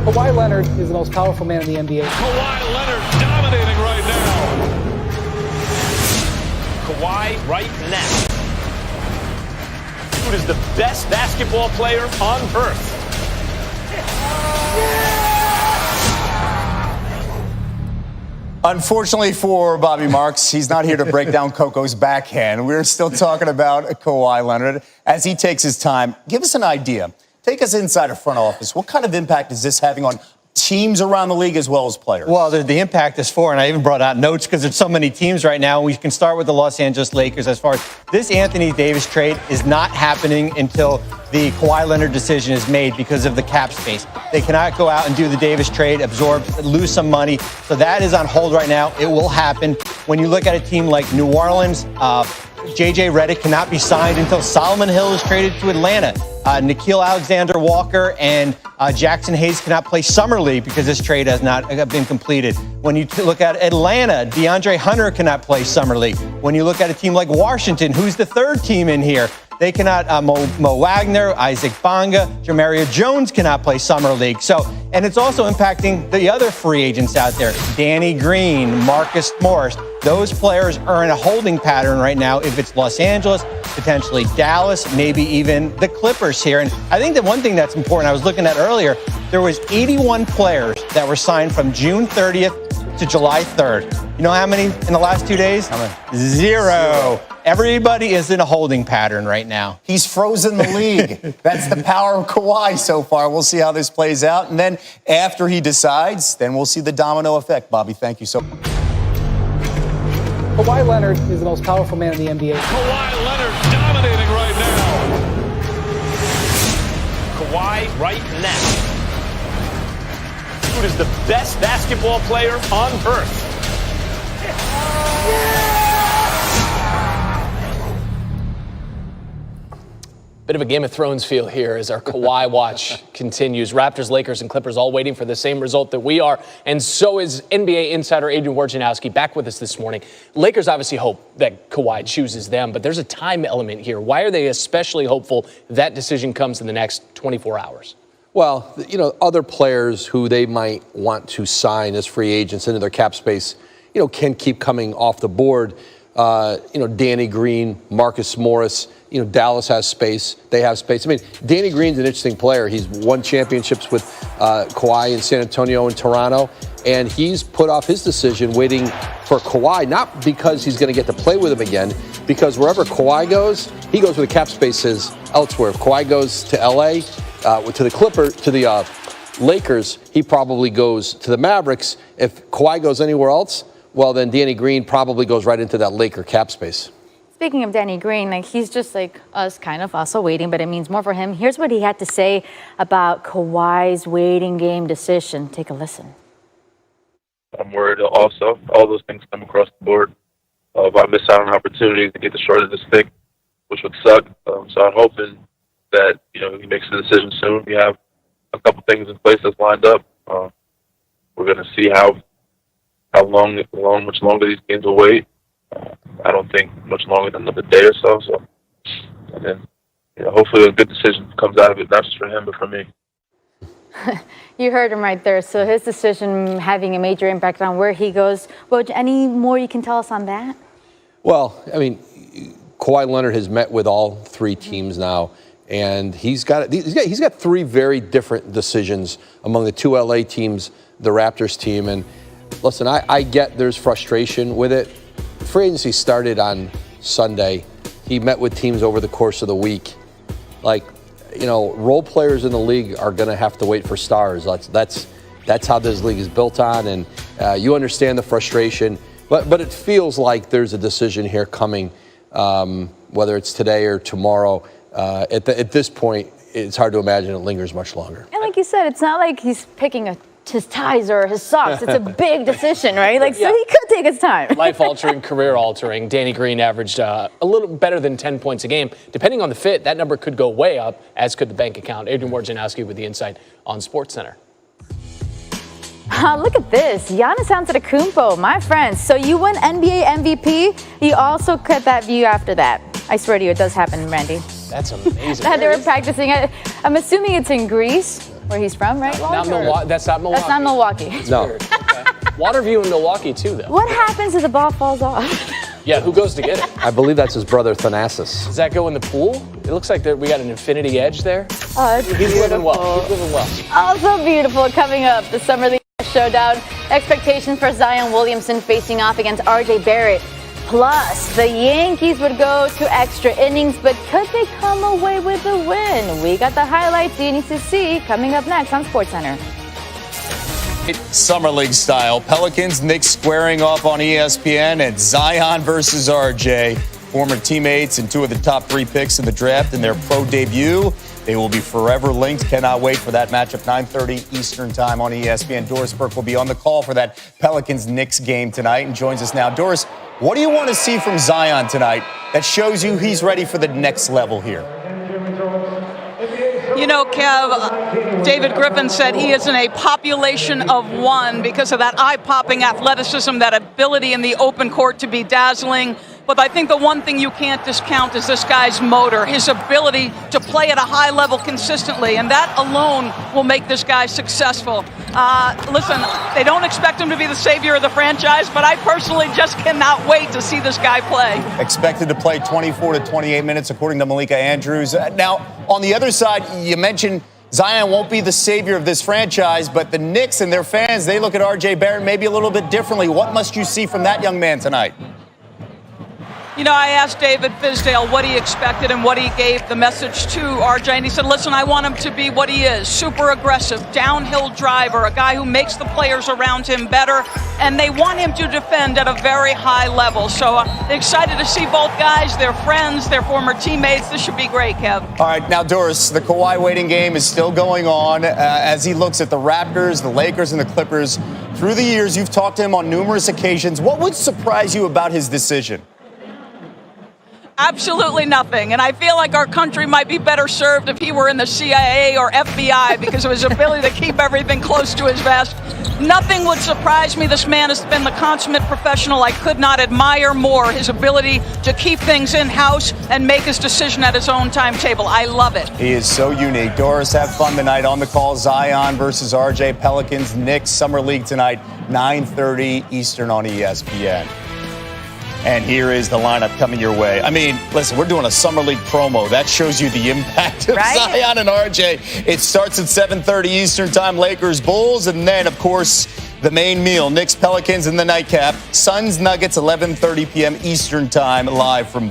Kawhi Leonard is the most powerful man in the NBA. Kawhi Leonard dominating right now. Kawhi right now. Who is the best basketball player on earth? Unfortunately for Bobby Marks, he's not here to break down Coco's backhand. We're still talking about Kawhi Leonard. As he takes his time, give us an idea. Take us inside a front office. What kind of impact is this having on teams around the league as well as players? Well, the impact is and I even brought out notes because there's so many teams right now. We can start with the Los Angeles Lakers as far as this Anthony Davis trade is not happening until the Kawhi Leonard decision is made because of the cap space. They cannot go out and do the Davis trade, lose some money. So that is on hold right now. It will happen. When you look at a team like New Orleans, J.J. Redick cannot be signed until Solomon Hill is traded to Atlanta. Nickeil Alexander-Walker and Jackson Hayes cannot play Summer League because this trade has not been completed. When you look at Atlanta, DeAndre Hunter cannot play Summer League. When you look at a team like Washington, who's the third team in here, they cannot, Mo Wagner, Isaac Bonga, Jamario Jones cannot play Summer League. So, and it's also impacting the other free agents out there. Danny Green, Marcus Morris. Those players are in a holding pattern right now. If it's Los Angeles, potentially Dallas, maybe even the Clippers here. And I think that one thing that's important, I was looking at earlier, there was 81 players that were signed from June 30th to July 3rd. You know how many in the last 2 days? How many? Zero. Everybody is in a holding pattern right now. He's frozen the league. That's the power of Kawhi so far. We'll see how this plays out. And then after he decides, then we'll see the domino effect. Bobby, thank you so much. Kawhi Leonard is the most powerful man in the NBA. Kawhi Leonard dominating right now. Kawhi right now. Who is the best basketball player on earth? Bit of a Game of Thrones feel here as our Kawhi watch continues. Raptors, Lakers, and Clippers all waiting for the same result that we are. And so is NBA insider Adrian Wojnarowski back with us this morning. Lakers obviously hope that Kawhi chooses them, but there's a time element here. Why are they especially hopeful that decision comes in the next 24 hours? Well, you know, other players who they might want to sign as free agents into their cap space, you know, can keep coming off the board. Danny Green, Marcus Morris. You know, Dallas has space. They have space. I mean, Danny Green's an interesting player. He's won championships with Kawhi in San Antonio and Toronto, and he's put off his decision waiting for Kawhi, not because he's going to get to play with him again, because wherever Kawhi goes, he goes where the cap space is elsewhere. If Kawhi goes to L.A., to the Clippers, to the Lakers, he probably goes to the Mavericks. If Kawhi goes anywhere else, well, then Danny Green probably goes right into that Laker cap space. Speaking of Danny Green, he's just like us, kind of also waiting, but it means more for him. Here's what he had to say about Kawhi's waiting game decision. Take a listen. I'm worried also. All those things come across the board. If I miss out on an opportunity to get the short of the stick, which would suck. So I'm hoping that, he makes the decision soon. We have a couple things in place that's lined up. We're going to see how much longer these games will wait. I don't think much longer than another day or so. And then, hopefully a good decision comes out of it, not just for him, but for me. You heard him right there. So his decision having a major impact on where he goes. Woj, any more you can tell us on that? Well, I mean, Kawhi Leonard has met with all three teams now, and he's got three very different decisions among the two LA teams, the Raptors team. And listen, I get there's frustration with it. Free agency started on Sunday. He met with teams over the course of the week. Role players in the league are going to have to wait for stars. That's how this league is built on, and you understand the frustration. But it feels like there's a decision here coming, whether it's today or tomorrow. At this point, it's hard to imagine it lingers much longer. And like you said, it's not like he's picking his ties or his socks. It's a big decision, right? So he could take his time. Life-altering, career-altering. Danny Green averaged a little better than 10 points a game. Depending on the fit, that number could go way up, as could the bank account. Adrian Wojnarowski with the insight on SportsCenter. Look at this. Giannis Antetokounmpo, my friend. So you win NBA MVP. You also cut that view after that. I swear to you, it does happen, Randy. That's amazing. That they were practicing. I'm assuming it's in Greece. where he's from, right, Walter? Not Milwaukee. That's not Milwaukee. That's not Milwaukee. No. Weird. Okay. Waterview in Milwaukee, too, though. What happens if the ball falls off? Yeah, who goes to get it? I believe that's his brother Thanasis. Does that go in the pool? It looks like we got an infinity edge there. Oh, it's He's living well. He's living well. Also beautiful coming up, the Summer League Showdown. Expectations for Zion Williamson facing off against RJ Barrett. Plus, the Yankees would go to extra innings, but could they come away with a win? We got the highlights you need to see coming up next on SportsCenter. Summer League style. Pelicans, Knicks squaring off on ESPN, and Zion versus RJ. Former teammates and two of the top 3 picks in the draft in their pro debut. They will be forever linked. Cannot wait for that matchup. 9:30 Eastern time on ESPN. Doris Burke will be on the call for that Pelicans-Knicks game tonight and joins us now. Doris, what do you want to see from Zion tonight that shows you he's ready for the next level here? You know, Kev, David Griffin said he is in a population of one because of that eye-popping athleticism, that ability in the open court to be dazzling. But I think the one thing you can't discount is this guy's motor, his ability to play at a high level consistently, and that alone will make this guy successful. Listen, they don't expect him to be the savior of the franchise, but I personally just cannot wait to see this guy play. Expected to play 24 to 28 minutes, according to Malika Andrews. Now, on the other side, you mentioned Zion won't be the savior of this franchise, but the Knicks and their fans, they look at RJ Barrett maybe a little bit differently. What must you see from that young man tonight? You know, I asked David Fizdale what he expected and what he gave the message to RJ, and he said, listen, I want him to be what he is, super aggressive, downhill driver, a guy who makes the players around him better, and they want him to defend at a very high level. So excited to see both guys, their friends, their former teammates. This should be great, Kev. All right, now, Doris, the Kawhi waiting game is still going on as he looks at the Raptors, the Lakers, and the Clippers. Through the years, you've talked to him on numerous occasions. What would surprise you about his decision? Absolutely nothing. And I feel like our country might be better served if he were in the CIA or FBI because of his ability to keep everything close to his vest. Nothing would surprise me. This man has been the consummate professional. I could not admire more his ability to keep things in-house and make his decision at his own timetable. I love it. He is so unique. Doris, have fun tonight on the call. Zion versus RJ, Pelicans, Knicks, Summer League tonight, 9:30 Eastern on ESPN. And here is the lineup coming your way. I mean, listen, we're doing a Summer League promo. That shows you the impact of Zion and RJ. It starts at 7:30 Eastern time, Lakers, Bulls, and then, of course, the main meal, Knicks, Pelicans, and the nightcap. Suns, Nuggets, 11:30 p.m. Eastern time, live from